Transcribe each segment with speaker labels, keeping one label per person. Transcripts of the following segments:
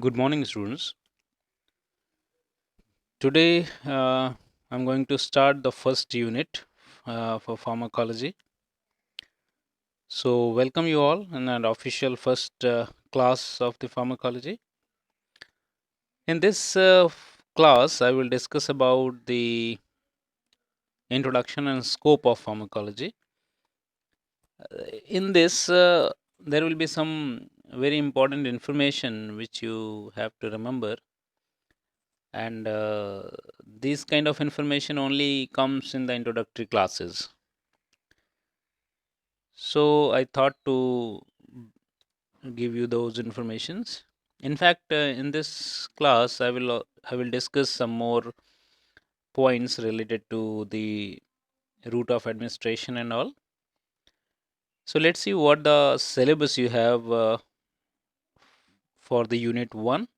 Speaker 1: Good morning, students. Today, I'm going to start the first unit for pharmacology. So, welcome you all in an official first class of the pharmacology. In this class, I will discuss about the introduction and scope of pharmacology. In this, there will be some very important information which you have to remember, and this kind of information only comes in the introductory classes. So I thought to give you those informations. In fact, in this class, I will discuss some more points related to the route of administration and all. So let's see what the syllabus you have for the unit one.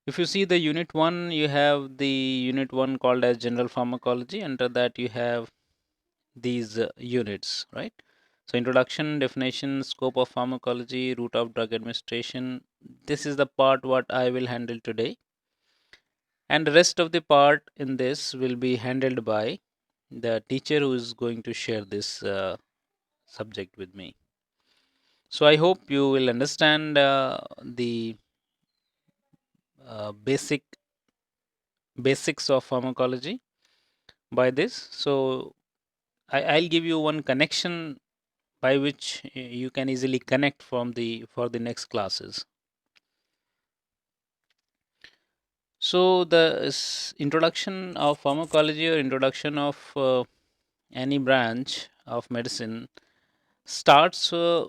Speaker 1: If you see the unit one, you have the unit one called as general pharmacology. Under that, you have these units, right? So, introduction, definition, scope of pharmacology, route of drug administration. This is the part what I will handle today, and the rest of the part in this will be handled by the teacher who is going to share this subject with me. So, I hope you will understand the basics of pharmacology by this. So, I'll give you one connection by which you can easily connect from the for the next classes. So the introduction of pharmacology or introduction of any branch of medicine starts a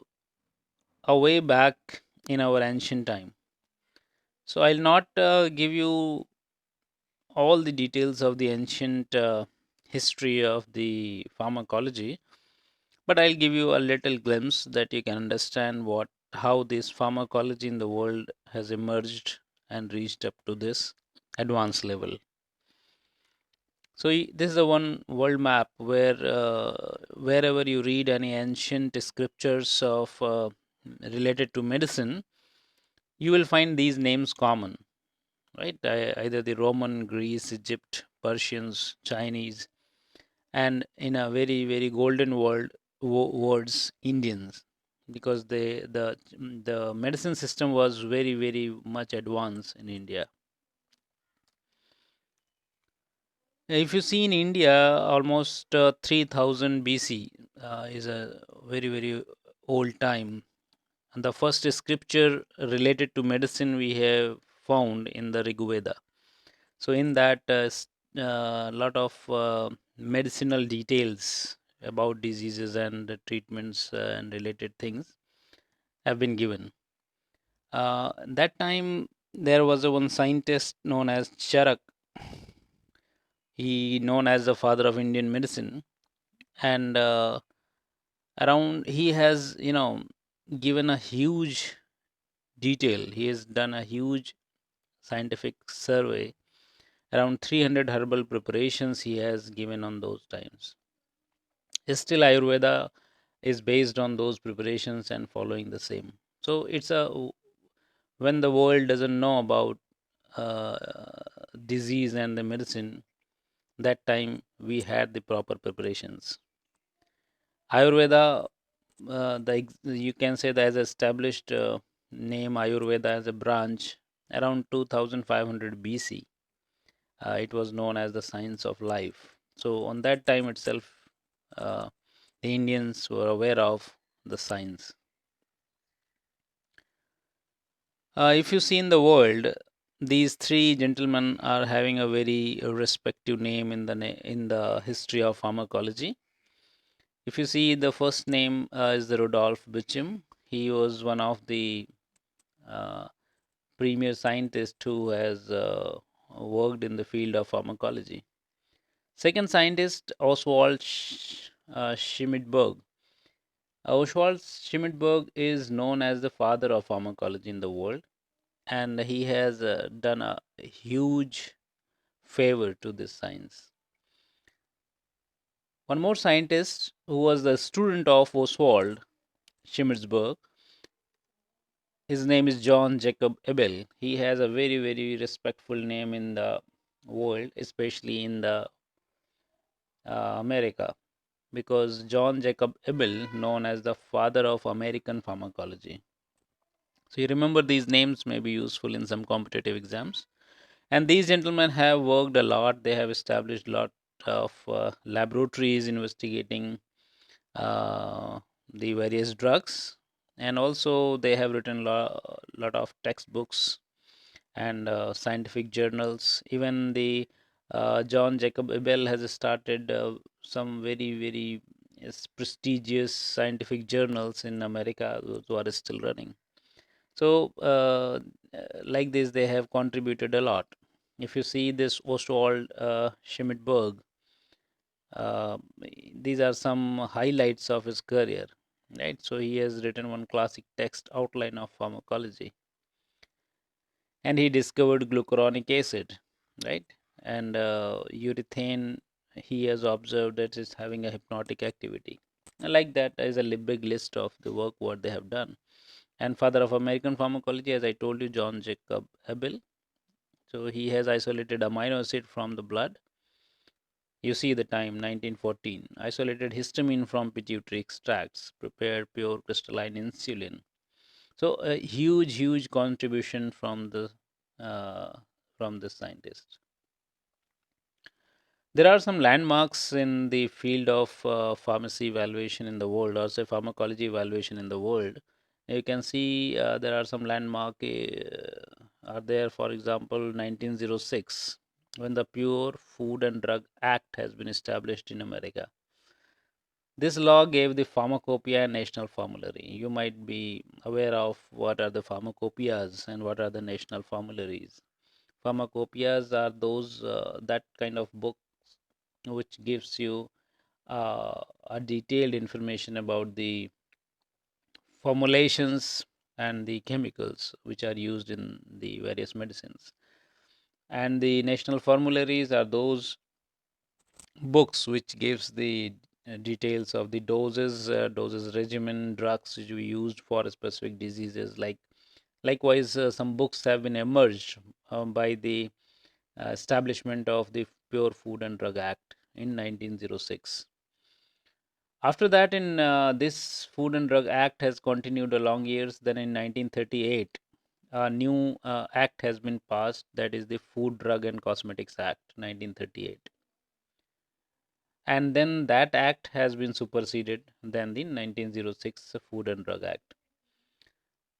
Speaker 1: way back in our ancient time. So I'll not give you all the details of the ancient history of the pharmacology, but I'll give you a little glimpse that you can understand what how this pharmacology in the world has emerged and reached up to this advanced level. So this is the one world map where wherever you read any ancient scriptures of related to medicine, you will find these names common, right? Either the Roman, Greece, Egypt, Persians, Chinese, and in a very golden world words Indians, because the medicine system was very much advanced in India. If you see in India, almost 3000 BC is a very old time. And the first scripture related to medicine we have found in the Rig Veda. So in that, lot of medicinal details about diseases and the treatments and related things have been given. That time there was a one scientist known as Charak. He known as the father of Indian medicine, and around he has given a huge detail. He has done a huge scientific survey. Around 300 herbal preparations he has given on those times. Still, Ayurveda is based on those preparations and following the same. So it's a when the world doesn't know about uh, disease and the medicine, that time we had the proper preparations. Ayurveda, you can say that as established name Ayurveda as a branch around 2500 BC. It was known as the science of life. So on that time itself, uh, the Indians were aware of the science. If you see in the world, these three gentlemen are having a very respective name in in the history of pharmacology. If you see, the first name is the Rudolf Bichim. He was one of the uh, premier scientists who has worked in the field of pharmacology. Second scientist, Oswald Schmidberg. Oswald Schmidberg is known as the father of pharmacology in the world, and he has done a huge favor to this science. One more scientist who was the student of Oswald Schmidberg, His name is John Jacob Abel. He has a very, very respectful name in the world, especially in the America, because John Jacob Abel, known as the father of American pharmacology. So you remember these names may be useful in some competitive exams. And these gentlemen have worked a lot. They have established a lot of laboratories investigating the various drugs, and also they have written lot of textbooks and scientific journals. Even the John Jacob Abel has started some very, very prestigious scientific journals in America, those who are still running. So, like this, they have contributed a lot. If you see this Oswald Schmidberg, uh, these are some highlights of his career, right? So he has written one classic text, Outline of Pharmacology, and he discovered glucuronic acid, right? And urethane, he has observed that it's having a hypnotic activity. And like that is a big list of the work what they have done. And father of American pharmacology, as I told you, John Jacob Abel. So he has isolated amino acid from the blood. You see the time 1914. Isolated histamine from pituitary extracts. Prepared pure crystalline insulin. So a huge, huge contribution uh, from the scientist. There are some landmarks in the field of pharmacy evaluation in the world, or say pharmacology evaluation in the world. You can see there are some landmark are there. For example, 1906, when the Pure Food and Drug Act has been established in America. This law gave the Pharmacopoeia a national formulary. You might be aware of what are the pharmacopoeias and what are the national formularies. Pharmacopoeias are those that kind of book which gives you a detailed information about the formulations and the chemicals which are used in the various medicines. And the national formularies are those books which gives the details of the doses regimen, drugs which we used for specific diseases. Likewise, some books have been emerged by the establishment of the Pure Food and Drug Act in 1906. After that, in this Food and Drug Act has continued along years. Then in 1938, a new act has been passed, that is the Food, Drug and Cosmetics Act 1938. And then that act has been superseded, then the 1906 Food and Drug Act.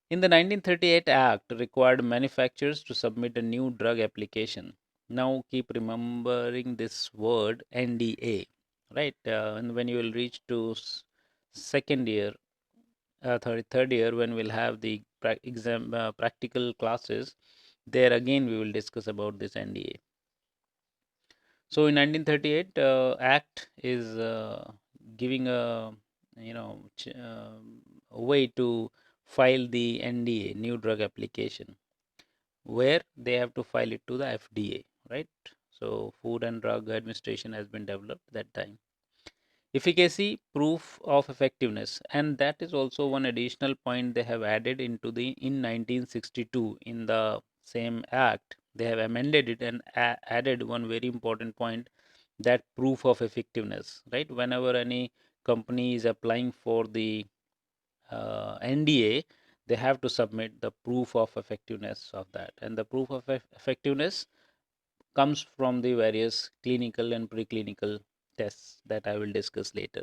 Speaker 1: In the 1938 Act, required manufacturers to submit a new drug application. Now keep remembering this word NDA, right? And when you will reach to second year, third year, when we'll have the practical classes, there again we will discuss about this NDA. So in 1938, Act is giving a way to file the NDA, new drug application, where they have to file it to the FDA, right? So Food and Drug Administration has been developed that time. Efficacy, proof of effectiveness, and that is also one additional point they have added into the in 1962 in the same act. They have amended it and added one very important point, that proof of effectiveness, right? Whenever any company is applying for the NDA, they have to submit the proof of effectiveness of that, and the proof of effectiveness comes from the various clinical and preclinical tests that I will discuss later.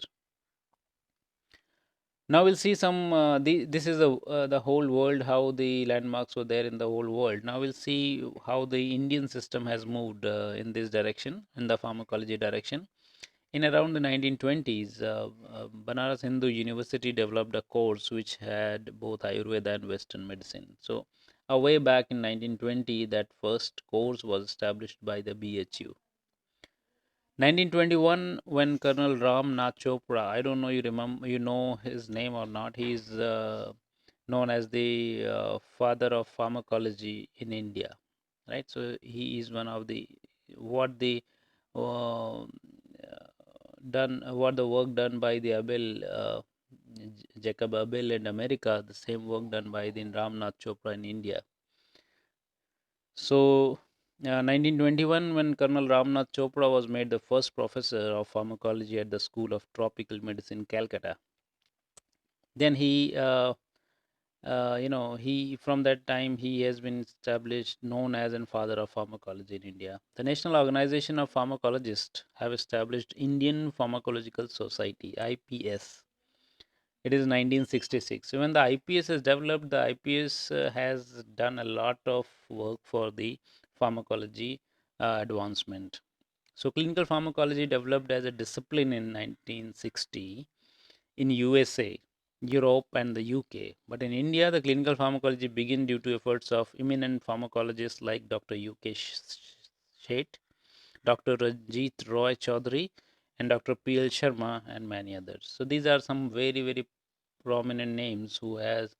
Speaker 1: Now we'll see some. This is the whole world, how the landmarks were there in the whole world. Now we'll see how the Indian system has moved in this direction, in the pharmacology direction. In around the 1920s, Banaras Hindu University developed a course which had both Ayurveda and Western medicine. So, way back in 1920, that first course was established by the BHU. 1921, when Colonel Ram Nath Chopra, I don't know you know his name or not. He is known as the father of pharmacology in India, right? So he is one of the what the uh, what the work done by the Abel Jacob Abel in America, the same work done by the Ramnath Chopra in India. So, 1921, when Colonel Ramnath Chopra was made the first professor of pharmacology at the School of Tropical Medicine, Calcutta, then he from that time he has been established, known as a father of pharmacology in India. The National Organization of Pharmacologists have established Indian Pharmacological Society, IPS. It is 1966. So when the IPS has developed, the IPS has done a lot of work for the pharmacology advancement. So clinical pharmacology developed as a discipline in 1960 in USA, Europe, and the UK. But in India, the clinical pharmacology began due to efforts of eminent pharmacologists like Dr. UK Sheth, Dr. Ranjit Roy Chaudhary, and Dr. P.L. Sharma, and many others. So these are some very, very prominent names who has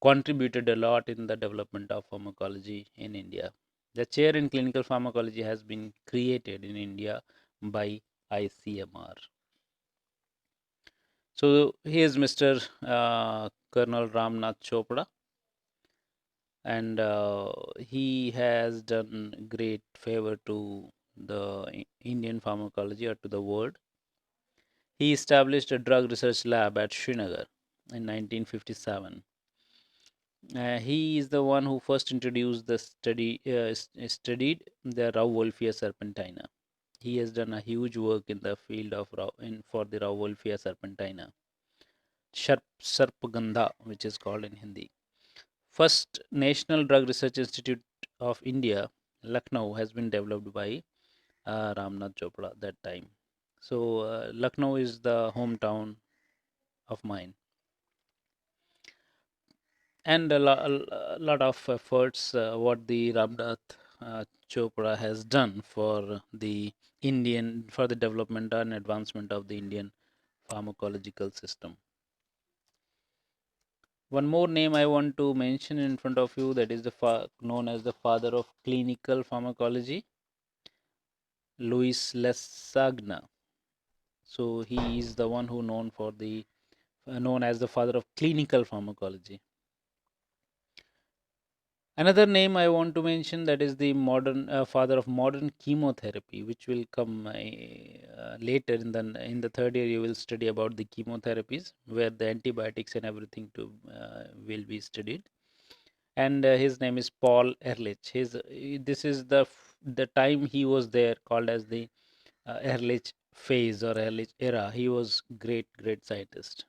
Speaker 1: contributed a lot in the development of pharmacology in India. The chair in clinical pharmacology has been created in India by ICMR. So he is Mr. Colonel Ramnath Chopra, and he has done great favor to the Indian pharmacology or to the world. He established a drug research lab at Srinagar in 1957. He is the one who first introduced the studied the Rauwolfia serpentina. He has done a huge work in the field of for the Rauwolfia serpentina, Sarpagandha, which is called in Hindi. First National Drug Research Institute of India, Lucknow, has been developed by Ramnath Chopra that time. So Lucknow is the hometown of mine, and a lot of efforts what the Ramnath Chopra has done for the development and advancement of the Indian pharmacological system. One more name I want to mention in front of you, that is known as the father of clinical pharmacology, Louis Lessagna. So he is the one who known as the father of clinical pharmacology. Another name I want to mention, that is the modern father of modern chemotherapy, which will come later in the third year. You will study about the chemotherapies, where the antibiotics and everything will be studied. And his name is Paul Ehrlich. This is the time he was there, called as the Ehrlich phase or Ehrlich era. He was great scientist.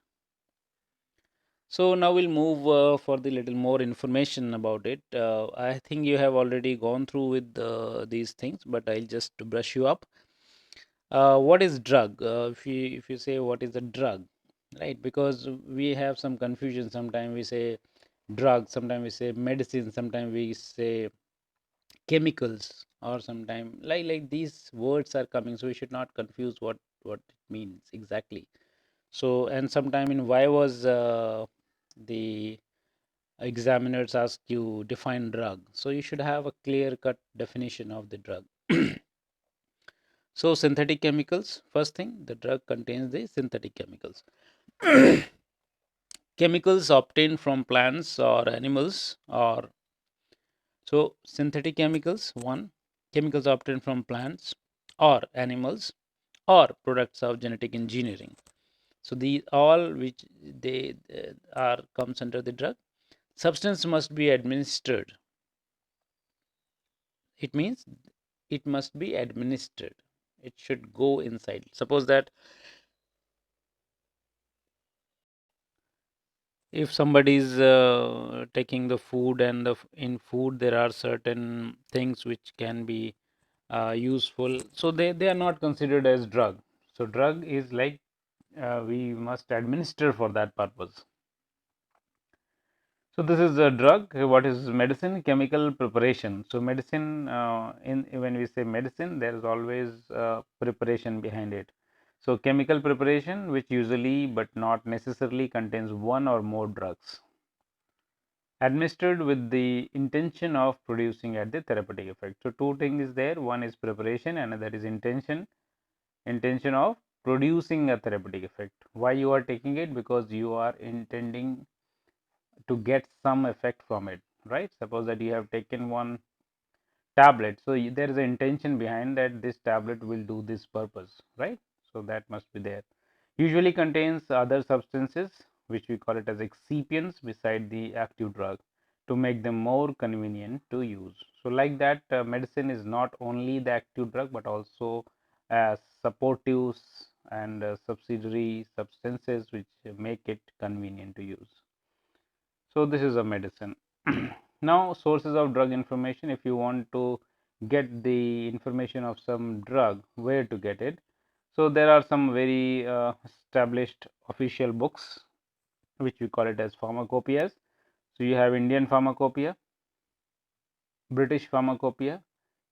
Speaker 1: So now we'll move for the little more information about it. I think you have already gone through with these things, but I'll just brush you up. What is drug? If you say what is a drug, right? Because we have some confusion. Sometimes we say drug, sometimes we say medicine, sometimes we say chemicals, or sometimes like these words are coming, so we should not confuse what it means exactly. So, and sometime in why was the examiners ask you define drug, so you should have a clear cut definition of the drug. So synthetic chemicals, first thing, the drug contains the synthetic chemicals. Chemicals obtained from plants or animals, or so synthetic chemicals, one, chemicals obtained from plants or animals or products of genetic engineering. So these all which they are comes under the drug. Substance must be administered. It means it must be administered. It should go inside. Suppose that if somebody is taking the food, and in food there are certain things which can be useful, so they are not considered as drug. So drug is like we must administer for that purpose. So this is a drug. What is medicine? Chemical preparation. So medicine, in when we say medicine, there is always preparation behind it. So chemical preparation, which usually but not necessarily contains one or more drugs, administered with the intention of producing at the therapeutic effect. So two things is there. One is preparation, another is intention of producing a therapeutic effect. Why you are taking it? Because you are intending to get some effect from it, right? Suppose that you have taken one tablet, so there is an intention behind that this tablet will do this purpose, right? So that must be there. Usually contains other substances which we call it as excipients beside the active drug to make them more convenient to use. So like that, medicine is not only the active drug but also supportives and subsidiary substances which make it convenient to use. So this is a medicine. Now sources of drug information. If you want to get the information of some drug, where to get it? So there are some very established official books which we call it as pharmacopoeias. So you have Indian Pharmacopoeia, British Pharmacopoeia,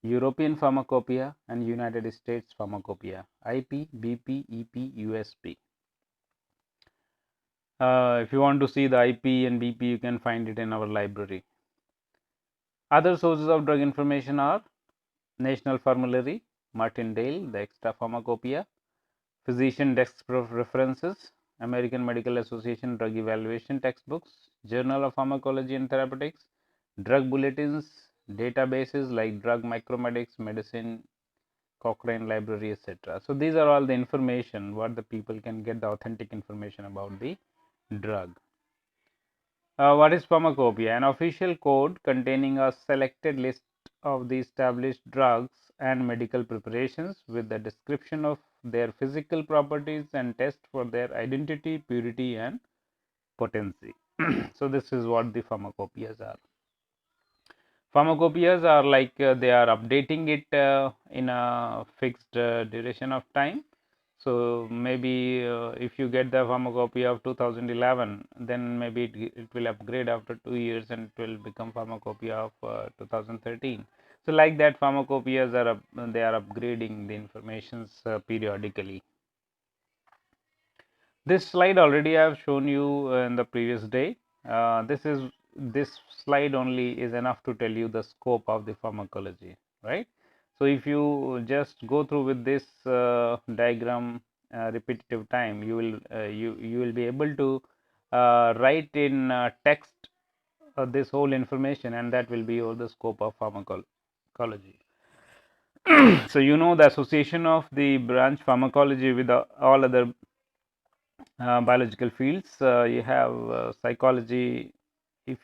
Speaker 1: European Pharmacopoeia, and United States Pharmacopoeia, IP, BP, EP, USP. If you want to see the IP and BP, you can find it in our library. Other sources of drug information are National Formulary, Martindale, the Extra Pharmacopoeia, Physician Desk References, American Medical Association Drug Evaluation Textbooks, Journal of Pharmacology and Therapeutics, drug bulletins, databases like Drug Micromedics, Medicine, Cochrane Library, etc. So these are all the information what the people can get the authentic information about the drug. What is pharmacopoeia? An official code containing a selected list of the established drugs and medical preparations with the description of their physical properties and test for their identity, purity, and potency. So this is what the pharmacopoeias are. Pharmacopoeias are like they are updating it in a fixed duration of time. So maybe if you get the pharmacopoeia of 2011, then maybe it will upgrade after 2 years and it will become pharmacopoeia of 2013. So like that, pharmacopoeias are they are upgrading the informations periodically. This slide already I have shown you in the previous day. This slide only is enough to tell you the scope of the pharmacology, right? So if you just go through with this diagram repetitive time, you will be able to write in text this whole information, and that will be all the scope of pharmacology. So you know the association of the branch pharmacology with all other biological fields. You have psychology. If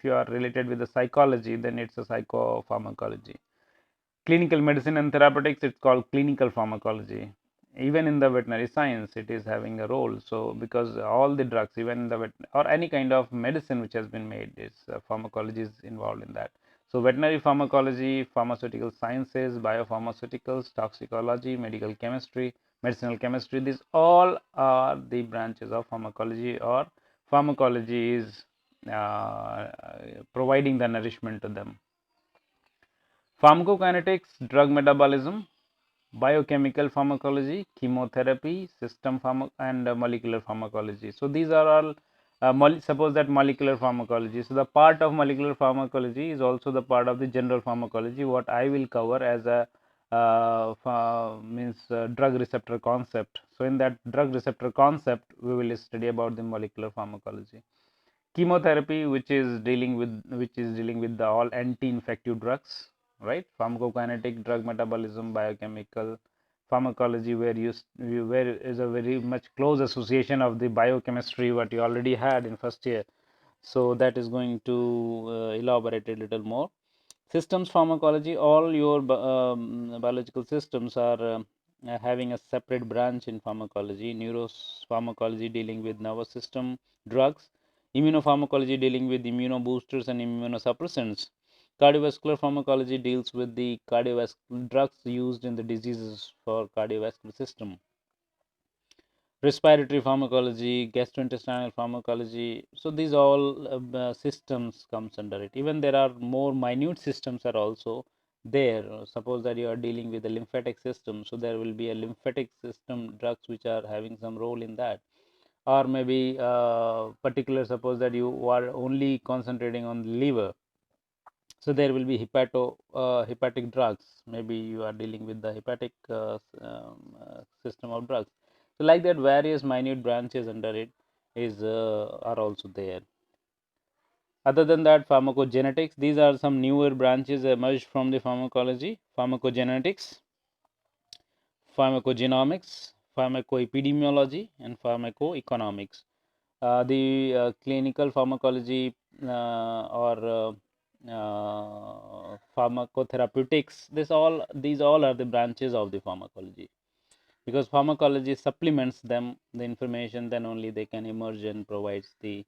Speaker 1: you are related with the psychology, then it's a psychopharmacology. Clinical medicine and therapeutics, it's called clinical pharmacology. Even in the veterinary science, it is having a role. So because all the drugs, even in the or any kind of medicine which has been made, is pharmacology is involved in that. So veterinary pharmacology, pharmaceutical sciences, biopharmaceuticals, toxicology, medical chemistry, medicinal chemistry, these all are the branches of pharmacology, or pharmacology is providing the nourishment to them. Pharmacokinetics, drug metabolism, biochemical pharmacology, chemotherapy, and molecular pharmacology. So these are all suppose that molecular pharmacology. So the part of molecular pharmacology is also the part of the general pharmacology. What I will cover as a drug receptor concept. So in that drug receptor concept, we will study about the molecular pharmacology. Chemotherapy, which is dealing with the all anti-infective drugs, right? Pharmacokinetic, drug metabolism, biochemical pharmacology, where is a very much close association of the biochemistry what you already had in first year. So that is going to elaborate a little more. Systems pharmacology, all your biological systems are having a separate branch in pharmacology. Neuropharmacology dealing with nervous system drugs, immunopharmacology dealing with immunoboosters and immunosuppressants. Cardiovascular pharmacology deals with the cardiovascular drugs used in the diseases for cardiovascular system. Respiratory pharmacology, gastrointestinal pharmacology. So these all systems comes under it. Even there are more minute systems are also there. Suppose that you are dealing with the lymphatic system, so there will be a lymphatic system drugs which are having some role in that. Or maybe particular, suppose that you are only concentrating on the liver, So there will be hepatic drugs. Maybe you are dealing with the hepatic system of drugs. So like that, various minute branches under it is are also there. Other than that, pharmacogenetics. These are some newer branches emerged from the pharmacology. Pharmacogenetics, pharmacogenomics, pharmacoepidemiology, and pharmacoeconomics. The clinical pharmacology or pharmacotherapeutics, these all are the branches of the pharmacology, because pharmacology supplements them the information, then only they can emerge and provides the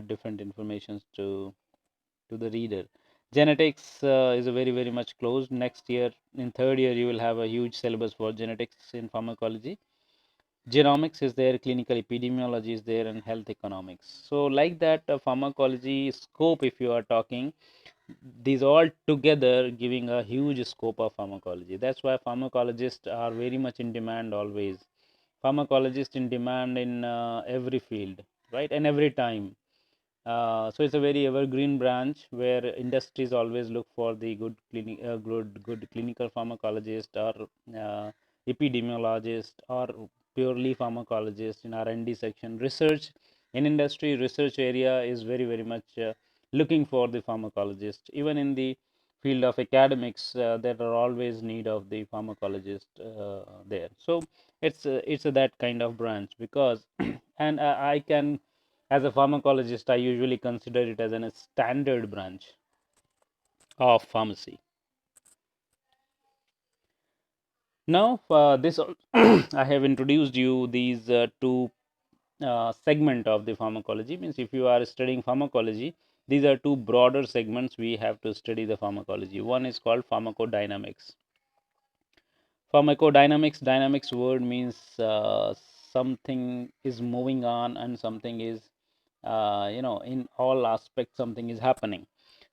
Speaker 1: different informations to the reader. Genetics is a very much closed. Next year, in third year, you will have a huge syllabus for genetics in pharmacology. Genomics is there, clinical epidemiology is there, and health economics. So like that, pharmacology scope, if you are talking, these all together giving a huge scope of pharmacology. That's why pharmacologists are very much in demand always. Pharmacologists in demand in every field, right, and every time. So it's a very evergreen branch where industries always look for the good clinical pharmacologist or epidemiologist or purely pharmacologist in R&D section. Research in industry research area is very much looking for the pharmacologist. Even in the field of academics, there are always need of the pharmacologist there. So it's that kind of branch because and I can, as a pharmacologist, I usually consider it as a standard branch of pharmacy. Now, this I have introduced you these two segment of the pharmacology. Means if you are studying pharmacology, these are two broader segments we have to study the pharmacology. One is called pharmacodynamics. Pharmacodynamics, dynamics word means something is moving on and something is in all aspects something is happening.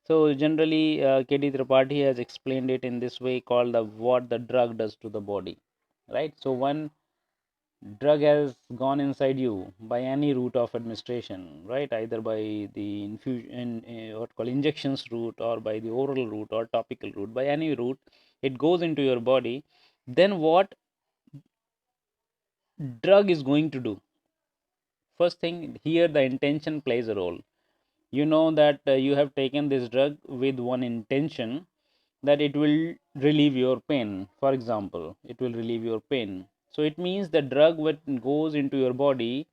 Speaker 1: So generally, KD Tripathi has explained it in this way called the what the drug does to the body, right? So one drug has gone inside you by any route of administration, right? Either by the infusion, what called injections route, or by the oral route or topical route. By any route, it goes into your body. Then what drug is going to do? First thing here, the intention plays a role. You know that you have taken this drug with one intention, that it will relieve your pain. For example, it will relieve your pain. So it means the drug when goes into your body,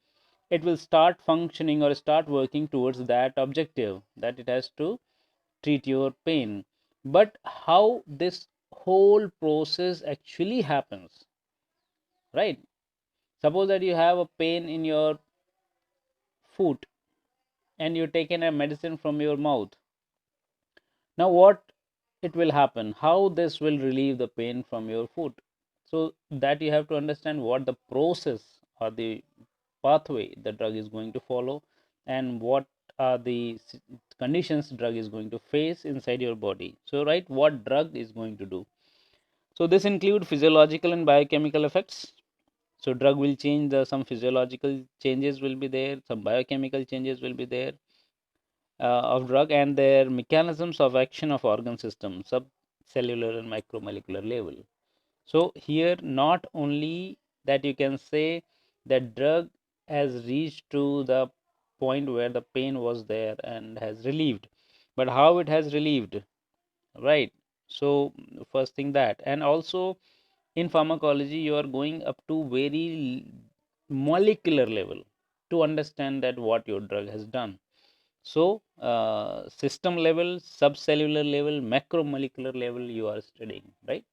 Speaker 1: it will start functioning or start working towards that objective, that it has to treat your pain. But how this whole process actually happens, right? Suppose that you have a pain in your foot and you taken a medicine from your mouth. Now what it will happen, how this will relieve the pain from your foot? So that you have to understand what the process or the pathway the drug is going to follow, and what are the conditions drug is going to face inside your body. So right, what drug is going to do? So this include physiological and biochemical effects. So drug will change, the some physiological changes will be there, some biochemical changes will be there of drug, and their mechanisms of action of organ system, subcellular and micromolecular level. So here not only that you can say that drug has reached to the point where the pain was there and has relieved, but how it has relieved, right? So first thing that, and also in pharmacology you are going up to very molecular level to understand that what your drug has done. So system level, subcellular level, macromolecular level you are studying, right?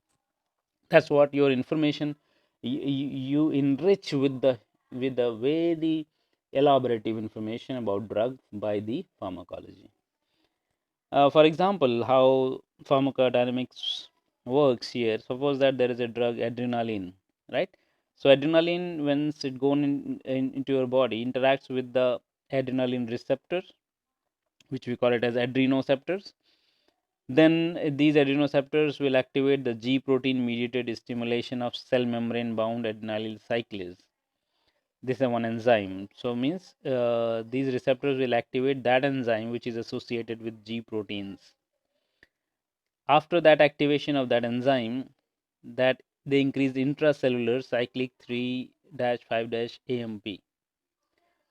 Speaker 1: That's what your information you enrich with the very elaborative information about drug by the pharmacology. For example, how pharmacodynamics works here. Suppose that there is a drug adrenaline, right? So adrenaline, once it goes into your body, interacts with the adrenaline receptor, which we call it as adrenoceptors. Then these adrenoceptors will activate the G protein mediated stimulation of cell membrane bound adrenaline cyclase. This is one enzyme. So means these receptors will activate that enzyme which is associated with G proteins. After that activation of that enzyme, that they increase intracellular cyclic 3-5-AMP,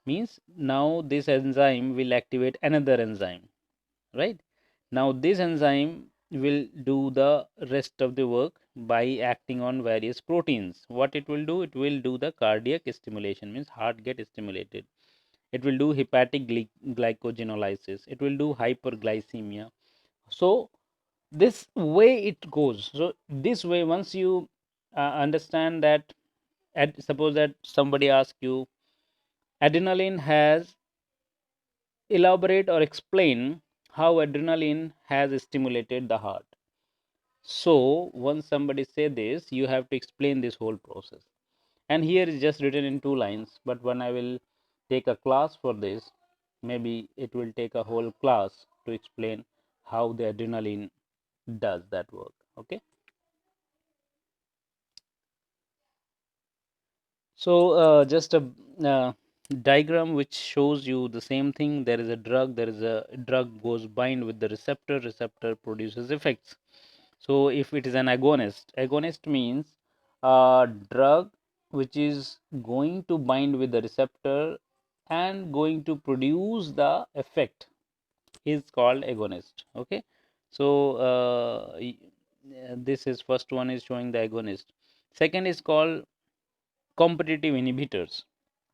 Speaker 1: means now this enzyme will activate another enzyme, right? Now this enzyme will do the rest of the work by acting on various proteins. What it will do, it will do the cardiac stimulation, means heart get stimulated. It will do hepatic glycogenolysis, it will do hyperglycemia. So this way it goes. So this way, once you understand that, suppose that somebody asks you, adrenaline has, elaborate or explain how adrenaline has stimulated the heart. So once somebody say this, you have to explain this whole process. And here is just written in 2 lines, but when I will take a class for this, maybe it will take a whole class to explain how the adrenaline does that work. Okay. So just a diagram which shows you the same thing. There is a drug, goes bind with the receptor, receptor produces effects. So if it is an agonist means a drug which is going to bind with the receptor and going to produce the effect is called agonist. Okay. So this is, first one is showing the agonist. Second is called competitive inhibitors.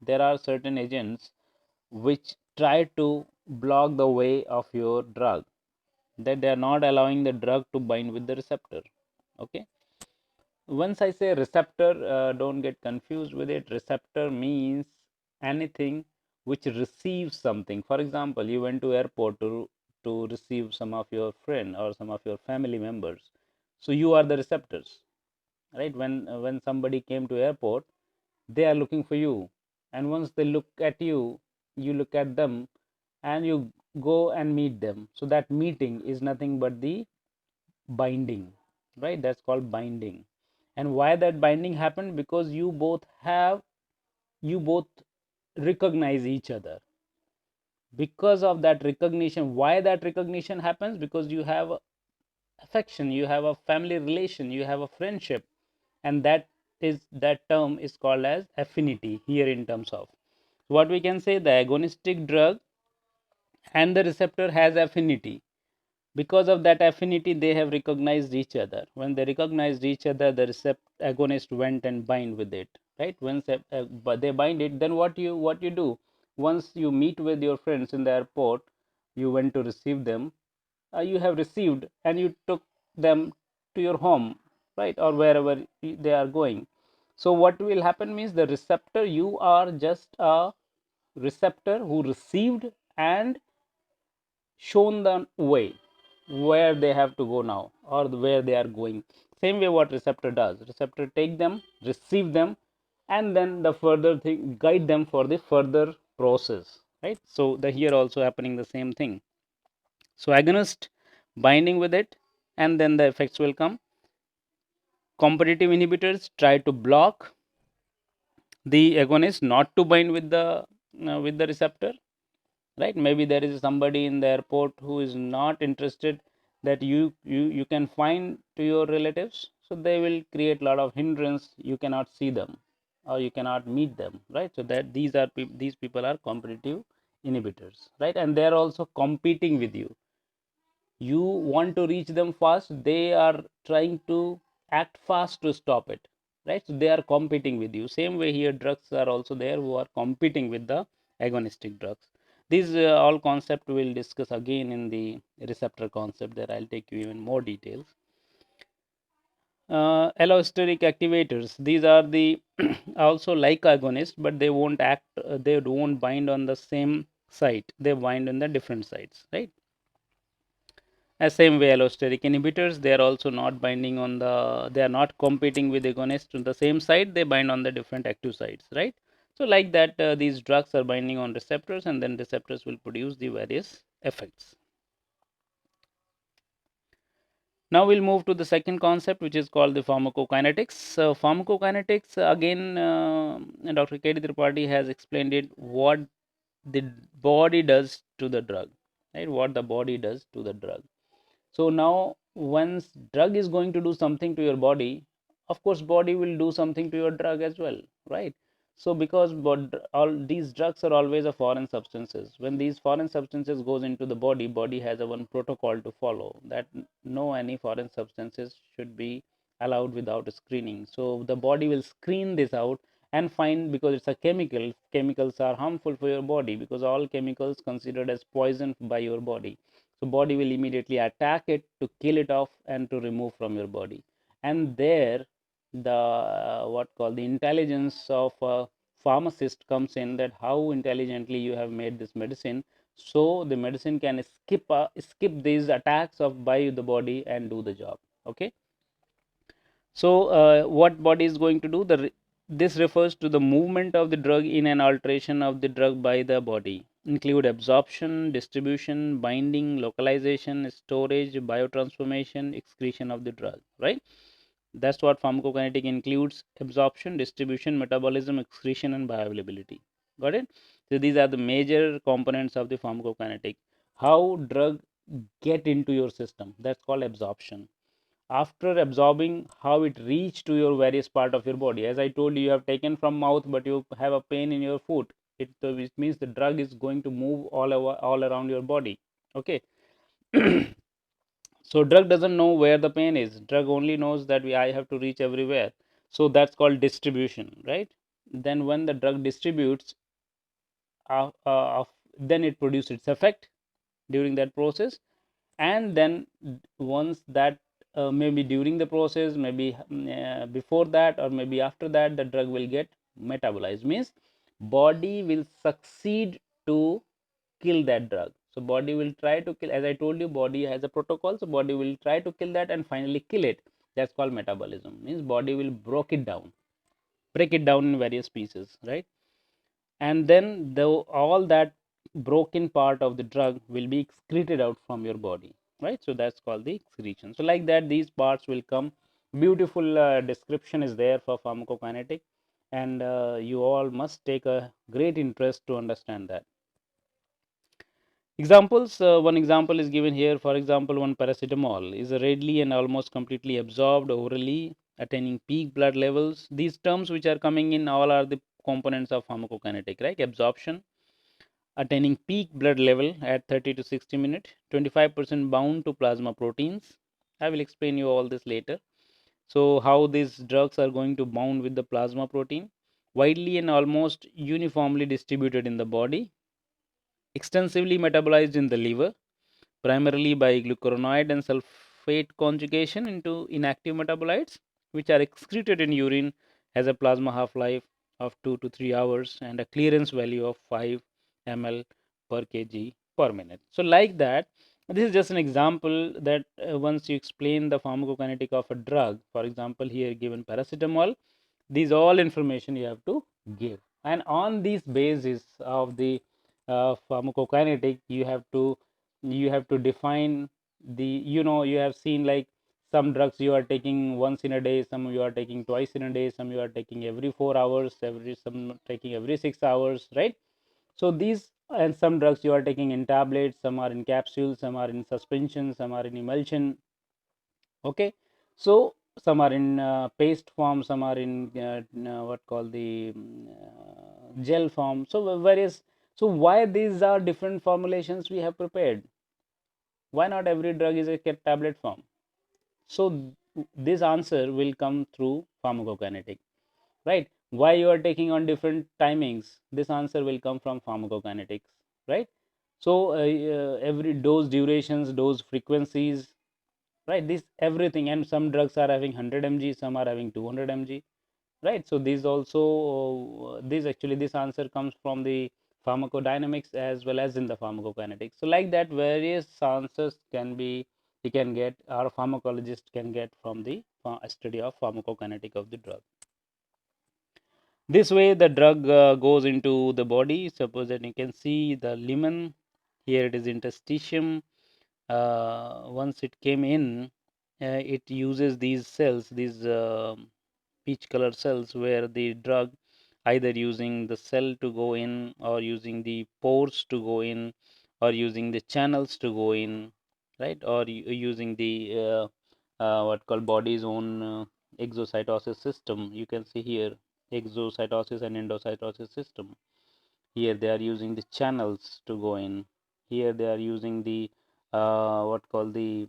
Speaker 1: There are certain agents which try to block the way of your drug, that they are not allowing the drug to bind with the receptor. Okay. Once I say receptor, don't get confused with it. Receptor means anything which receives something. For example, you went to airport to receive some of your friend or some of your family members, so you are the receptors, right? When somebody came to airport, they are looking for you, and once they look at you, you look at them, and you go and meet them. So that meeting is nothing but the binding, right? That's called binding. And why that binding happened? Because you both recognize each other. Because of that recognition, why that recognition happens? Because you have affection, you have a family relation, you have a friendship, and that term is called as affinity here. In terms of what we can say, the agonistic drug and the receptor has affinity. Because of that affinity, they have recognized each other. When they recognized each other, the agonist went and bind with it, right? Once but they bind it, then what you do, once you meet with your friends in the airport, you went to receive them, you have received and you took them to your home, right, or wherever they are going. So what will happen means, the receptor, you are just a receptor who received and shown the way where they have to go now, or where they are going. Same way what receptor does, receptor take them, receive them, and then the further thing, guide them for the further process, right? So the here also happening the same thing. So agonist binding with it, and then the effects will come. Competitive inhibitors try to block the agonist not to bind with the receptor, right? Maybe there is somebody in the airport who is not interested that you can find to your relatives, so they will create a lot of hindrance. You cannot see them or you cannot meet them, right? So that these people are competitive inhibitors, right? And they are also competing with you. You want to reach them fast, they are trying to act fast to stop it, right? So they are competing with you. Same way here, drugs are also there who are competing with the agonistic drugs. These all concept we'll discuss again in the receptor concept, there I'll take you even more details. Allosteric activators, these are the also like agonists, but they won't act, they won't bind on the same site, they bind on the different sites, right? As same way, allosteric inhibitors, they are also not binding on the, they are not competing with agonists on the same site, they bind on the different active sites, right? So like that, these drugs are binding on receptors, and then receptors will produce the various effects. Now we'll move to the second concept, which is called the pharmacokinetics. So pharmacokinetics, again, Dr. K.D. Tripathi has explained it, what the body does to the drug, right? What the body does to the drug. So now once drug is going to do something to your body, of course body will do something to your drug as well, right? So because all these drugs are always a foreign substances, when these foreign substances goes into the body has a one protocol to follow, that no any foreign substances should be allowed without screening. So the body will screen this out and find, because it's a chemical, chemicals are harmful for your body, because all chemicals considered as poison by your body. So body will immediately attack it to kill it off and to remove from your body. And there the what called the intelligence of a pharmacist comes in, that how intelligently you have made this medicine, so the medicine can skip these attacks of by the body and do the job. Okay. So what body is going to do? This refers to the movement of the drug in an alteration of the drug by the body. Include absorption, distribution, binding, localization, storage, biotransformation, excretion of the drug. Right. That's what pharmacokinetic includes: absorption, distribution, metabolism, excretion, and bioavailability. Got it? So these are the major components of the pharmacokinetic. How drug get into your system? That's called absorption. After absorbing, how it reach to your various part of your body. As I told you, you have taken from mouth but you have a pain in your foot, it means the drug is going to move all around your body. Okay. So drug doesn't know where the pain is, drug only knows that I have to reach everywhere. So that's called distribution, right? Then when the drug distributes, then it produces its effect during that process. And then once that maybe during the process, maybe before that, or maybe after that, the drug will get metabolized, means body will succeed to kill that drug. So body will try to kill, as I told you, body has a protocol, so body will try to kill that and finally kill it. That's called metabolism, means body will break it down in various pieces, right? And then all that broken part of the drug will be excreted out from your body, right? So that's called the excretion. So like that, these parts will come. Beautiful description is there for pharmacokinetic, and you all must take a great interest to understand that. Examples, one example is given here. For example, one paracetamol is readily and almost completely absorbed orally, attaining peak blood levels. These terms which are coming in all are the components of pharmacokinetic, right? Absorption, attaining peak blood level at 30 to 60 minutes, 25% bound to plasma proteins. I will explain you all this later. So how these drugs are going to bound with the plasma protein, widely and almost uniformly distributed in the body, extensively metabolized in the liver, primarily by glucuronide and sulfate conjugation into inactive metabolites, which are excreted in urine, has a plasma half-life of 2 to 3 hours and a clearance value of 5 ml per kg per minute. So like that, this is just an example that once you explain the pharmacokinetic of a drug, for example, here given paracetamol, these all information you have to give. And on this basis of the pharmacokinetic, you have to define the, you have seen like some drugs you are taking once in a day, some you are taking twice in a day, some you are taking every 4 hours, some taking every 6 hours, right? So these, and some drugs you are taking in tablets, some are in capsules, some are in suspension, some are in emulsion. Okay. So some are in paste form, some are in what called the gel form, so various. So why these are different formulations we have prepared? Why not every drug is a tablet form? So this answer will come through pharmacokinetic, right? Why you are taking on different timings? This answer will come from pharmacokinetics, right? So every dose durations, dose frequencies, right? This everything. And some drugs are having 100 mg, some are having 200 mg, right? So these also, this actually, this answer comes from the pharmacodynamics as well as in the pharmacokinetics. So like that, various answers can be, you can get, or pharmacologist can get from the study of pharmacokinetic of the drug. This way the drug goes into the body. Suppose that you can see the lumen, here it is interstitium. Once it came in, it uses these cells, these peach color cells, where the drug either using the cell to go in, or using the pores to go in, or using the channels to go in, right? Or using the what called body's own exocytosis system. You can see here exocytosis and endocytosis system. Here they are using the channels to go in. Here they are using the what called the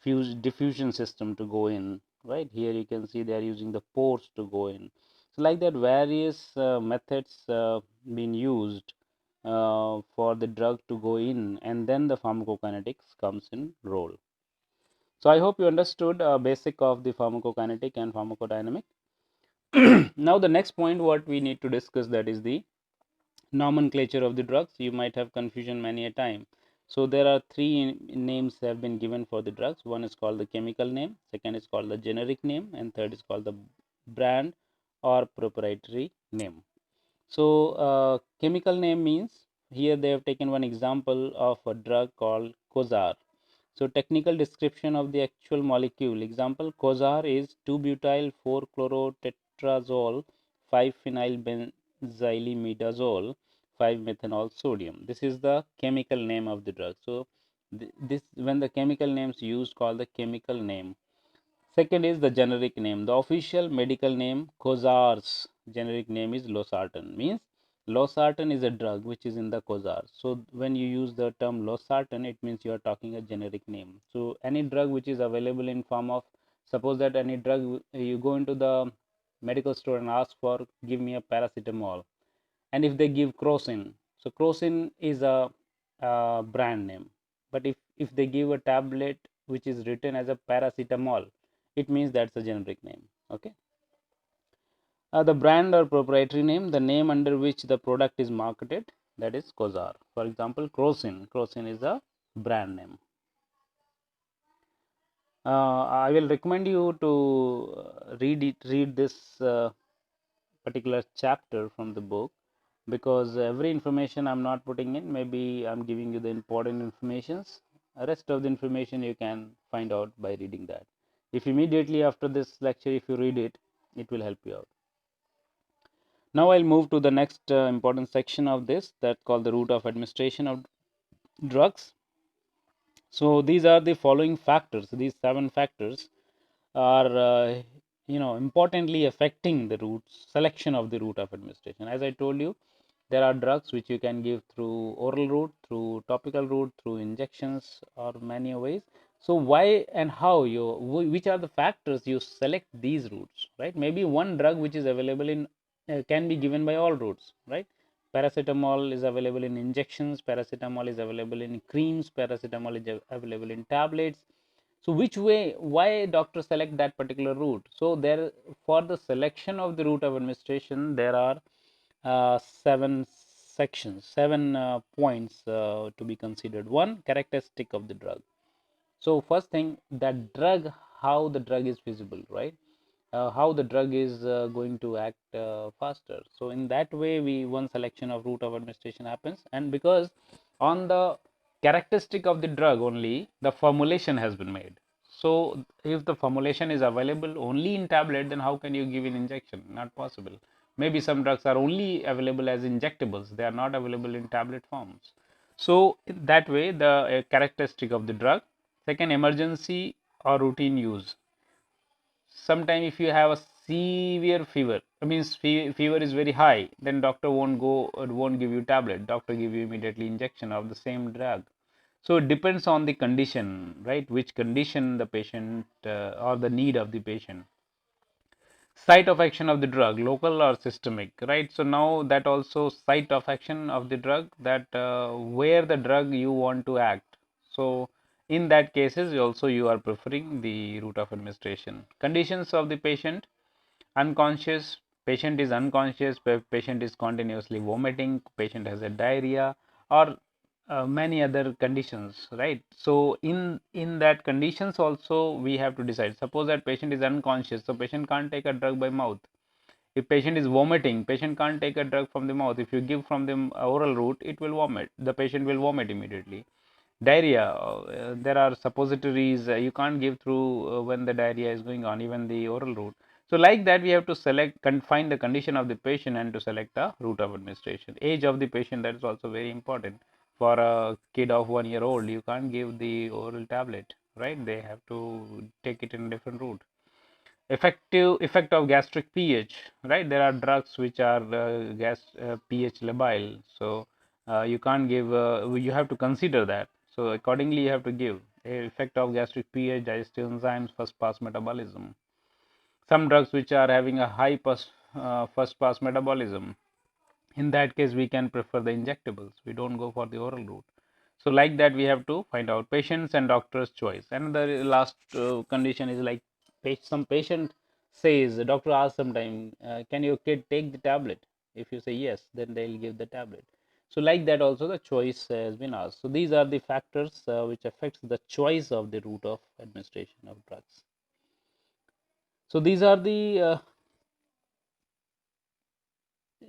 Speaker 1: diffusion system to go in, right? Here you can see they are using the pores to go in. So like that, various methods being used for the drug to go in, and then the pharmacokinetics comes in role. So I hope you understood basic of the pharmacokinetic and pharmacodynamic. Now the next point what we need to discuss, that is the nomenclature of the drugs. You might have confusion many a time. So there are three names have been given for the drugs. One is called the chemical name, second is called the generic name, and third is called the brand or proprietary name. So chemical name means, here they have taken one example of a drug called Cozar. So technical description of the actual molecule. Example, Cozar is 2-butyl 4-chlorotetrazole 5-phenylbenzylimidazole 5-methanol sodium. This is the chemical name of the drug. So this, when the chemical names used, called the chemical name. Second is the generic name. The official medical name, Cozar's generic name is losartan. Means losartan is a drug which is in the Cozar. So when you use the term losartan, it means you are talking a generic name. So any drug which is available in form of, suppose that any drug, you go into the medical store and ask for, give me a paracetamol, and if they give crocin, so crocin is a brand name. But if they give a tablet which is written as a paracetamol, it means that's a generic name. Okay. The brand or proprietary name, the name under which the product is marketed, that is Cozar. For example, crocin is a brand name. I will recommend you to read this particular chapter from the book, because every information I'm not putting in, maybe I'm giving you the important informations. The rest of the information you can find out by reading that. If immediately after this lecture, if you read it, it will help you out. Now I'll move to the next important section of this, that's called the route of administration of drugs. So these are the following factors. These 7 factors are importantly affecting the route selection of the route of administration. As I told you, there are drugs which you can give through oral route, through topical route, through injections, or many ways. So why and how you, which are the factors you select these routes, right? Maybe one drug which is available in can be given by all routes, right? Paracetamol is available in injections, paracetamol is available in creams, paracetamol is available in tablets. So which way, why doctors select that particular route? So there, for the selection of the route of administration, there are 7 sections, 7 points to be considered. One, characteristic of the drug. So first thing, that drug, how the drug is feasible, right? How the drug is going to act faster. So in that way, one selection of route of administration happens, and because on the characteristic of the drug only, the formulation has been made. So if the formulation is available only in tablet, then how can you give an injection? Not possible. Maybe some drugs are only available as injectables, they are not available in tablet forms. So that way, the characteristic of the drug. Second, emergency or routine use. Sometimes if you have a severe fever, I means fever is very high, then doctor won't give you tablet, doctor give you immediately injection of the same drug. So it depends on the condition, right? Which condition the patient or the need of the patient. Site of action of the drug, local or systemic, right? So now that also site of action of the drug, that where the drug you want to act. So in that cases also you are preferring the route of administration. Conditions of the patient: unconscious, patient is unconscious, patient is continuously vomiting, patient has a diarrhea, or many other conditions, right? So in that conditions also we have to decide. Suppose that patient is unconscious, so patient can't take a drug by mouth. If patient is vomiting, patient can't take a drug from the mouth. If you give from the oral route, it will vomit, the patient will vomit immediately. Diarrhea, there are suppositories you can't give through when the diarrhea is going on, even the oral route. So like that, we have to select, find the condition of the patient and to select the route of administration. Age of the patient, that is also very important. For a kid of 1 year old, you can't give the oral tablet, right? They have to take it in a different route. Effect of gastric pH, right? There are drugs which are gas pH labile, so you can't give. You have to consider that. So accordingly, you have to give. Effect of gastric pH, digestive enzymes, first pass metabolism. Some drugs which are having a high first pass metabolism, in that case we can prefer the injectables, we don't go for the oral route. So like that we have to find out patients and doctor's choice. And the last condition is like some patient says, the doctor asks sometime, can your kid take the tablet? If you say yes, then they'll give the tablet. So like that also the choice has been asked. So these are the factors which affects the choice of the route of administration of drugs. So these are the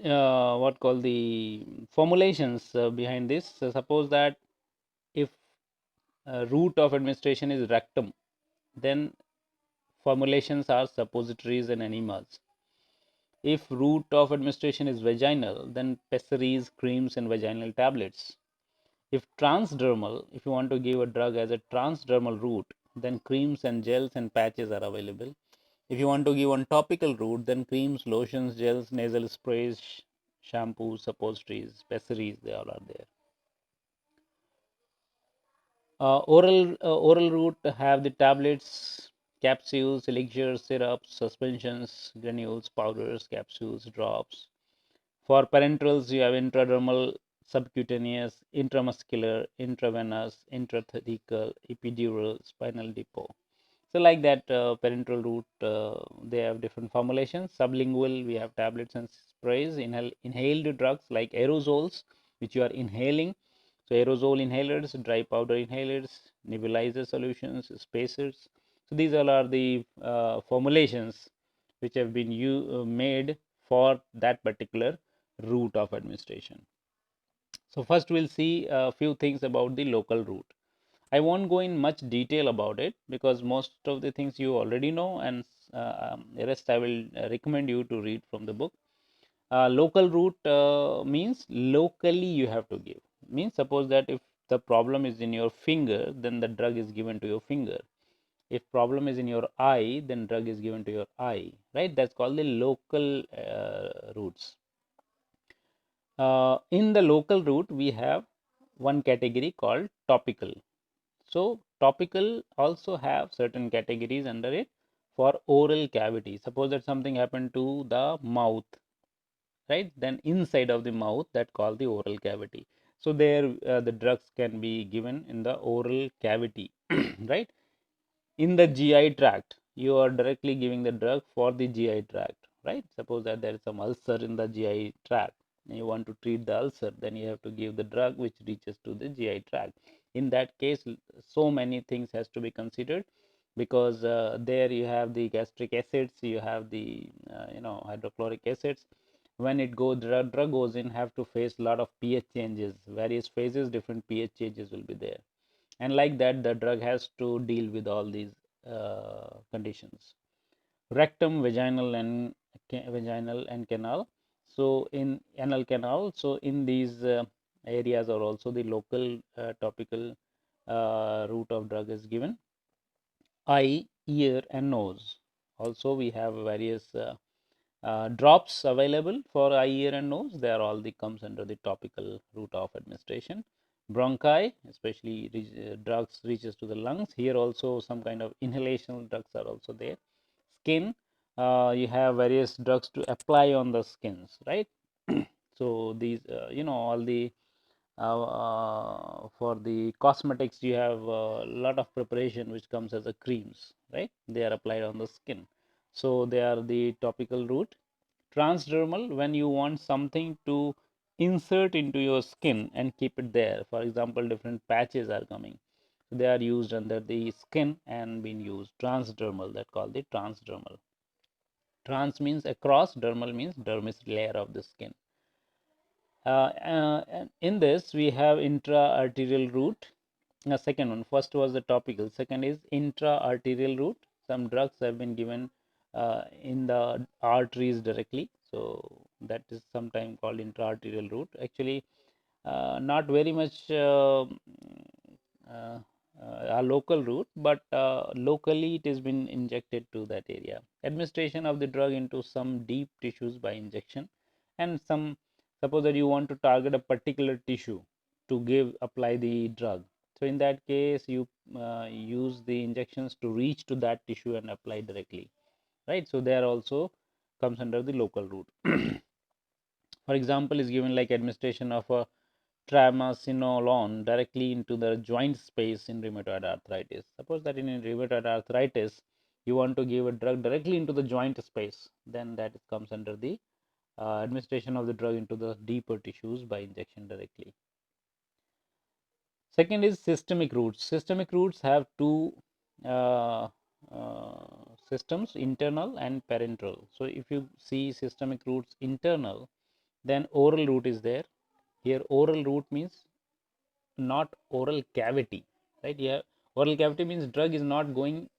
Speaker 1: what call the formulations behind this. Suppose that if route of administration is rectum, then formulations are suppositories and enemas. If route of administration is vaginal, then pessaries, creams, and vaginal tablets. If transdermal, if you want to give a drug as a transdermal route, then creams and gels and patches are available. If you want to give on topical route, then creams, lotions, gels, nasal sprays, shampoos, suppositories, pessaries, they all are there. Oral route have the tablets, capsules, elixirs, syrups, suspensions, granules, powders, capsules, drops. For parenterals, you have intradermal, subcutaneous, intramuscular, intravenous, intrathecal, epidural, spinal depot. So like that, parenteral route, they have different formulations. Sublingual, we have tablets and sprays. Inhaled drugs like aerosols, which you are inhaling. So aerosol inhalers, dry powder inhalers, nebulizer solutions, spacers. So these all are the formulations which have been made for that particular route of administration. So first we'll see a few things about the local route. I won't go in much detail about it because most of the things you already know, and the rest I will recommend you to read from the book. Local route means locally you have to give. Means suppose that if the problem is in your finger, then the drug is given to your finger. If problem is in your eye, then drug is given to your eye, right? That's called the local routes. In the local route, we have one category called topical. So topical also have certain categories under it for oral cavity. Suppose that something happened to the mouth, right? Then inside of the mouth, that called the oral cavity. So there the drugs can be given in the oral cavity, right? In the GI tract, you are directly giving the drug for the GI tract, right? Suppose that there is some ulcer in the GI tract and you want to treat the ulcer, then you have to give the drug which reaches to the GI tract. In that case, so many things has to be considered because there you have the gastric acids, you have the hydrochloric acids. When it goes, drug goes in, have to face a lot of pH changes, various phases, different pH changes will be there, and like that the drug has to deal with all these conditions. Rectum, vaginal and canal. So in anal canal, so in these areas are also the local topical route of drug is given. Eye, ear, and nose. Also we have various drops available for eye, ear, and nose. They are all the comes under the topical route of administration. Bronchi, especially drugs reaches to the lungs. Here also some kind of inhalational drugs are also there. Skin, you have various drugs to apply on the skins, right? So these, all the for the cosmetics, you have a lot of preparation which comes as a creams, right? They are applied on the skin. So they are the topical route. Transdermal, when you want something to insert into your skin and keep it there. For example, different patches are coming. They are used under the skin and being used. Transdermal, that called the transdermal. Trans means across, dermal means dermis layer of the skin. And in this, we have intra-arterial route. Second one, first was the topical. Second is intra-arterial route. Some drugs have been given in the arteries directly. So that is sometimes called intra-arterial route. Actually, not very much uh, a local route, but locally it has been injected to that area. Administration of the drug into some deep tissues by injection, and some, suppose that you want to target a particular tissue to apply the drug. So in that case, you use the injections to reach to that tissue and apply directly, right? So there also comes under the local route. For example, is given like administration of a triamcinolone directly into the joint space in rheumatoid arthritis. Suppose that in rheumatoid arthritis, you want to give a drug directly into the joint space, then that comes under the administration of the drug into the deeper tissues by injection directly. Second is systemic routes. Systemic routes have two uh, systems, internal and parenteral. So if you see systemic routes internal, then oral route is there. Here oral route means not oral cavity, right? Here oral cavity means drug is not going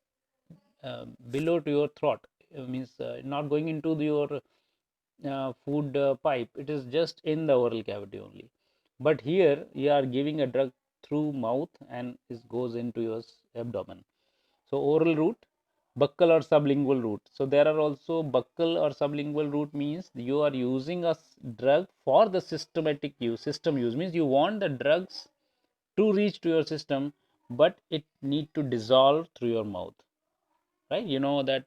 Speaker 1: below to your throat, means not going into your food pipe. It is just in the oral cavity only. But here you are giving a drug through mouth and it goes into your abdomen. So oral route, buccal or sublingual route. So there are also buccal or sublingual route means you are using a drug for the systematic use. System use means you want the drugs to reach to your system, but it need to dissolve through your mouth, right? You know that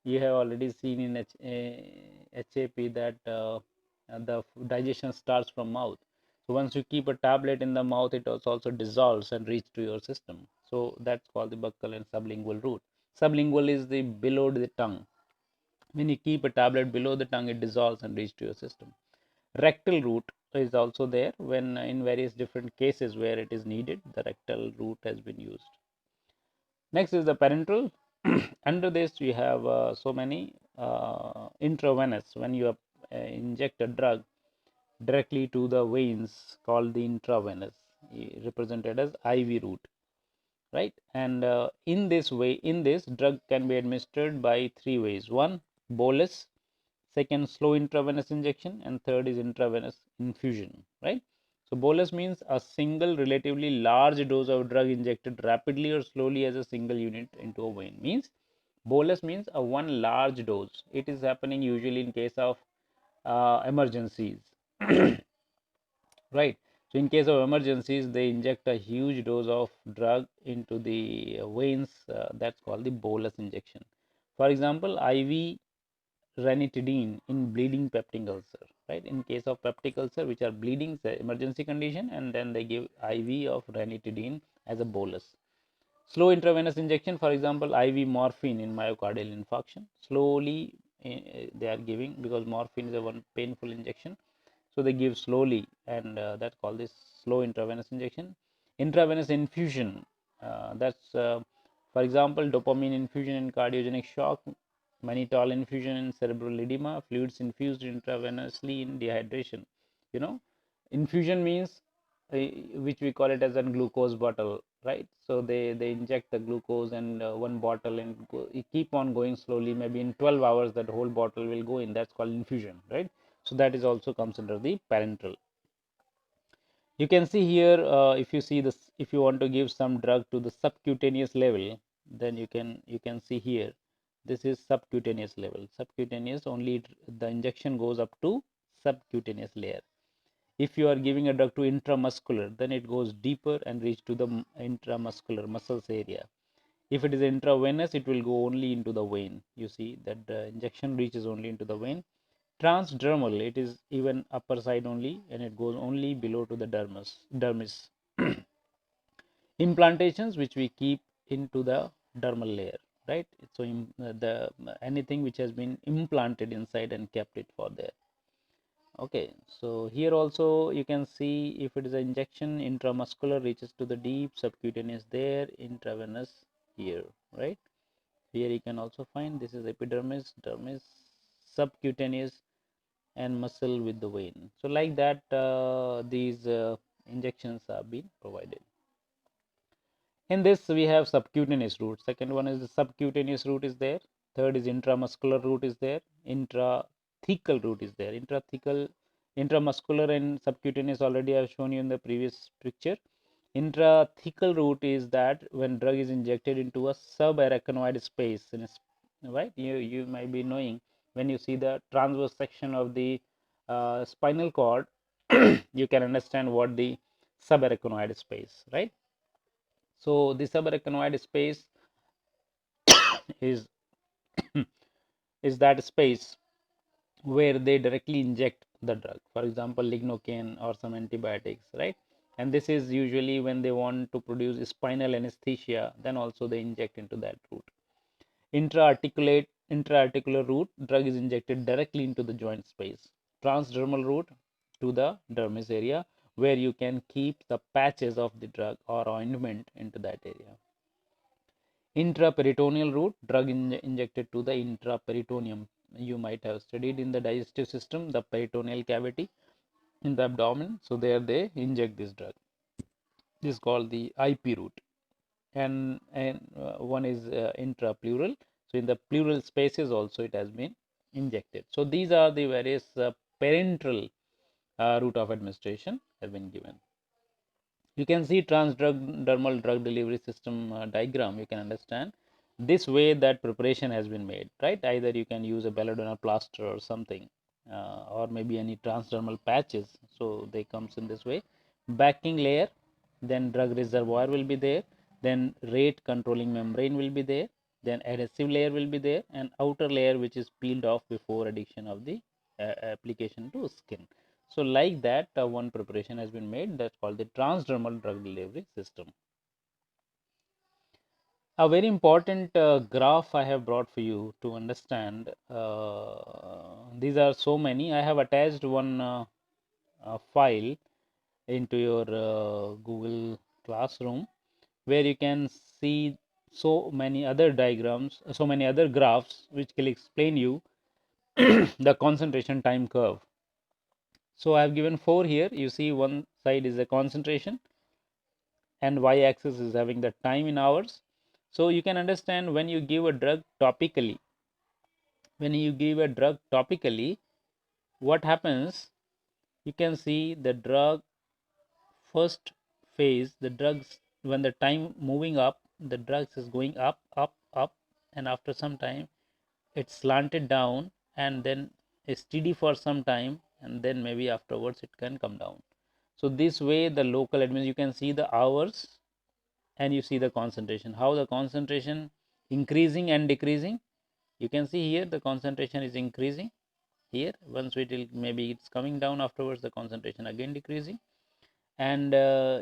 Speaker 1: you have already seen in HAP that the digestion starts from mouth. So once you keep a tablet in the mouth, it also dissolves and reach to your system. So that's called the buccal and sublingual route. Sublingual is the below the tongue. When you keep a tablet below the tongue, it dissolves and reach to your system. Rectal route is also there when in various different cases where it is needed, the rectal route has been used. Next is the parenteral. Under this we have so many intravenous. When you inject a drug directly to the veins, called the intravenous, represented as IV route, right? And in this way, in this drug can be administered by three ways. One, bolus. Second, slow intravenous injection, and third is intravenous infusion, right? So bolus means a single relatively large dose of drug injected rapidly or slowly as a single unit into a vein. Means bolus means a one large dose. It is happening usually in case of emergencies, right? So in case of emergencies, they inject a huge dose of drug into the veins. That's called the bolus injection. For example, IV ranitidine in bleeding peptic ulcer, right? In case of peptic ulcer, which are bleeding, emergency condition, and then they give IV of ranitidine as a bolus. Slow intravenous injection, for example, IV morphine in myocardial infarction. Slowly they are giving, because morphine is a one painful injection. So they give slowly, and that's called this slow intravenous injection. Intravenous infusion, that's for example, dopamine infusion in cardiogenic shock, mannitol infusion in cerebral edema, fluids infused intravenously in dehydration. You know, infusion means which we call it as a glucose bottle, right? So they inject the glucose and one bottle, and keep on going slowly. Maybe in 12 hours that whole bottle will go in. That's called infusion, right? So that is also comes under the parenteral. You can see here, if you see this, if you want to give some drug to the subcutaneous level, then you can see here, this is subcutaneous level. Subcutaneous only, the injection goes up to subcutaneous layer. If you are giving a drug to intramuscular, then it goes deeper and reach to the intramuscular muscles area. If it is intravenous, it will go only into the vein. You see that the injection reaches only into the vein. Transdermal, it is even upper side only, and it goes only below to the dermis. Implantations, which we keep into the dermal layer, right? So the anything which has been implanted inside and kept it for there. Okay, so here also you can see, if it is an injection, intramuscular reaches to the deep, subcutaneous there, intravenous here, right? Here you can also find, this is epidermis, dermis, subcutaneous, and muscle with the vein. So like that, these injections are being provided. In this we have subcutaneous route. Second one is the subcutaneous route is there. Third is intramuscular route is there. Intrathecal route is there. Intrathecal Intramuscular and subcutaneous already I have shown you in the previous picture. Intrathecal route is that when drug is injected into a subarachnoid space, right? You might be knowing when you see the transverse section of the spinal cord, you can understand what the subarachnoid space, right? So the subarachnoid space is is that space where they directly inject the drug, for example lignocaine or some antibiotics, right? And this is usually when they want to produce spinal anesthesia, then also they inject into that route. Intraarticular route, drug is injected directly into the joint space. Transdermal route, to the dermis area, where you can keep the patches of the drug or ointment into that area. Intraperitoneal route, drug injected to the intraperitoneum. You might have studied in the digestive system, the peritoneal cavity in the abdomen. So there they inject this drug. This is called the IP route. And one is intrapleural. So in the pleural spaces also it has been injected. So these are the various parenteral route of administration have been given. You can see transdermal drug delivery system diagram. You can understand this way that preparation has been made, right? Either you can use a belladonna plaster or something, or maybe any transdermal patches. So they comes in this way. Backing layer, then drug reservoir will be there, then rate controlling membrane will be there, then adhesive layer will be there, and outer layer which is peeled off before addition of the application to skin. So like that, one preparation has been made, that's called the transdermal drug delivery system. A very important graph I have brought for you to understand. These are so many. I have attached one file into your Google Classroom, where you can see so many other diagrams, so many other graphs which will explain you the concentration time curve. So I have given 4 here. You see one side is the concentration and y-axis is having the time in hours. So you can understand when you give a drug topically, what happens, you can see the drug first phase, the drugs, when the time moving up, the drugs is going up, and after some time it's slanted down and then is steady for some time, and then maybe afterwards it can come down. So this way the local admin, you can see the hours and you see the concentration, how the concentration increasing and decreasing. You can see here the concentration is increasing here, once it will, maybe it's coming down, afterwards the concentration again decreasing. And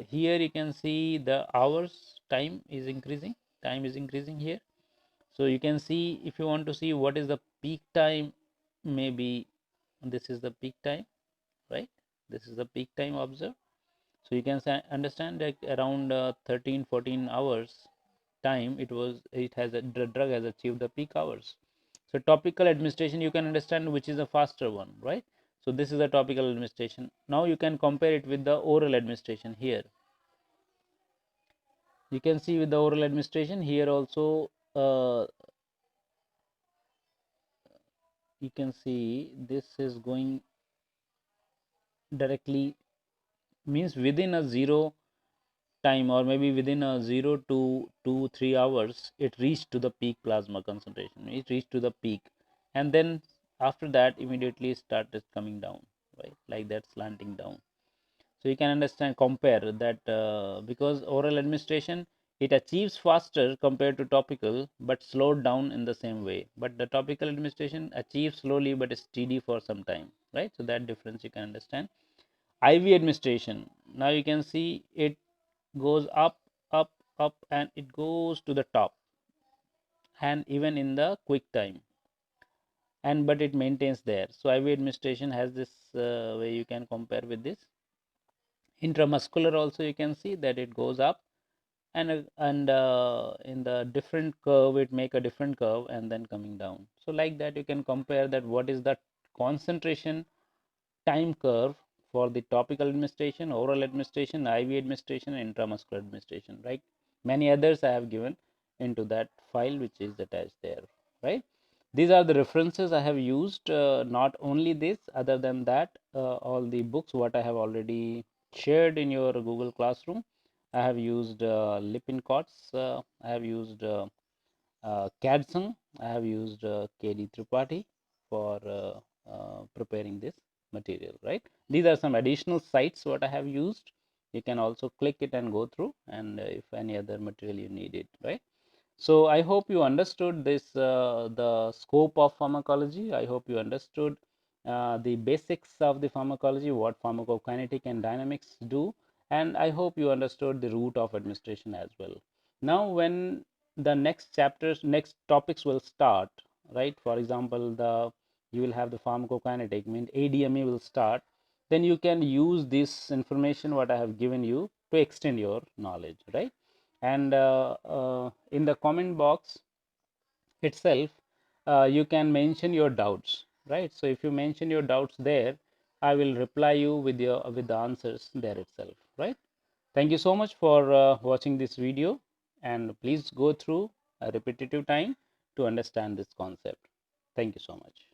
Speaker 1: here you can see the hours, time is increasing here. So you can see, if you want to see what is the peak time, maybe this is the peak time, right? This is the peak time observed. So you can understand that around 13-14 hours time, the drug has achieved the peak hours. So topical administration, you can understand which is the faster one, right? So this is the topical administration. Now you can compare it with the oral administration. Here you can see with the oral administration, here also you can see this is going directly, means within a zero time, or maybe within a 0 to 2-3 hours, it reached to the peak plasma concentration, it reached to the peak, and then after that immediately started coming down, right, like that, slanting down. So you can understand, compare that, because oral administration, it achieves faster compared to topical, but slowed down in the same way. But the topical administration achieves slowly but steady for some time, right? So that difference you can understand. IV administration, now you can see it goes up, and it goes to the top, and even in the quick time, and but it maintains there. So IV administration has this way you can compare with this. Intramuscular also you can see that it goes up, and in the different curve, it make a different curve and then coming down. So like that you can compare that what is the concentration time curve for the topical administration, oral administration, IV administration, and intramuscular administration, right? Many others I have given into that file which is attached there, right? These are the references I have used. Not only this, other than that, all the books what I have already shared in your Google Classroom. I have used Lipincotts, I have used Cadsung, I have used KD Tripathi for preparing this material, right? These are some additional sites what I have used. You can also click it and go through, and if any other material you need it, right? So I hope you understood this, the scope of pharmacology. I hope you understood the basics of the pharmacology, what pharmacokinetic and dynamics do, and I hope you understood the route of administration as well. Now, when the next chapters, next topics will start, right? For example, you will have the pharmacokinetic, means ADME will start. Then you can use this information what I have given you to extend your knowledge, right? And in the comment box itself, you can mention your doubts, right? So if you mention your doubts there, I will reply you with the answers there itself, right? Thank you so much for watching this video, and please go through a repetitive time to understand this concept. Thank you so much.